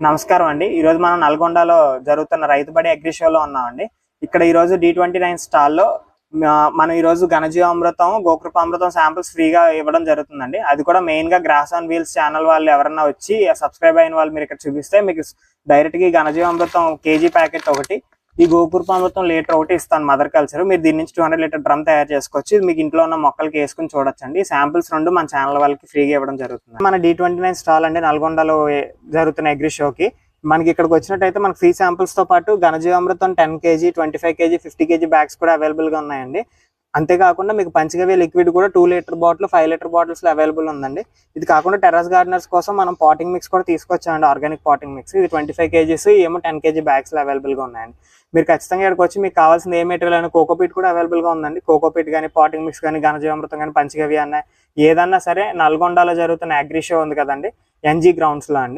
నమస్కారం అండి. ఈరోజు మనం నల్గొండలో జరుగుతున్న రైతు బడి అగ్రి షోలో ఉన్నామండి. ఇక్కడ ఈరోజు D29 స్టాల్లో మనం ఈరోజు ఘనజీవామృతం, గోకృపామృతం శాంపిల్స్ ఫ్రీగా ఇవ్వడం జరుగుతుందండి. అది కూడా మెయిన్గా గ్రాస్ ఆన్ వీల్స్ ఛానల్ వాళ్ళు ఎవరన్నా వచ్చి సబ్స్క్రైబ్ అయిన వాళ్ళు మీరు ఇక్కడ చూపిస్తే మీకు డైరెక్ట్గా ఘనజీవామృతం కేజీ ప్యాకెట్ ఒకటి, ఈ గోకృపామృతం లీటర్ ఒకటి ఇస్తాను. మదర్ కల్చర్ మీరు దీని నుంచి 200 లీటర్ డ్రమ్ తయారు చేసుకోవచ్చు. ఇది మీకు ఇంట్లో ఉన్న మొక్కలకి వేసుకుని చూడొచ్చండి. శాంపిల్స్ రెండు మన ఛానల్ వాళ్ళకి ఫ్రీగా ఇవ్వడం జరుగుతుంది. మన D29 స్టాల్ అండి నల్గొండలో జరుగుతున్న అగ్రి షోకి మనకి ఇక్కడికి వచ్చినట్టయితే మనకి ఫ్రీ శాంపిల్స్ తో పాటు ఘనజీవామృతం 10 kg, 25 kg, 50 kg బ్యాగ్స్ కూడా అవైలబుల్ గా ఉన్నాయండి. అంతేకాకుండా మీకు పంచగవ్య లిక్విడ్ కూడా 2 లీటర్ బాటిల్, 5 లీటర్ బాటిల్స్ లో అవైలబుల్ ఉందండి. ఇది కాకుండా టెర్రస్ గార్డెనర్స్ కోసం మనం పాటింగ్ మిక్స్ కూడా తీసుకొచ్చామండి, ఆర్గానిక్ పాటింగ్ మిక్స్. ఇది 25 kgs, ఏమో 10 kg బ్యాగ్స్ లో అవైలబుల్ గా ఉన్నాయండి. మీరు ఖచ్చితంగా ఇక్కడికి వచ్చి మీకు కావాల్సిన ఏ మెటీరియల్ అయినా, కోకోపీట్ కూడా అవైలబుల్ గా ఉందండి. కోకోపీట్ కానీ, పాటింగ్ మిక్స్ కానీ, ఘనజీవామృతం కానీ, పంచగవ్య అన్న ఏదన్నా సరే నల్గొండలో జరుగుతున్న అగ్రి షో ఉంది కదండి, NG గ్రౌండ్స్ లో అండి.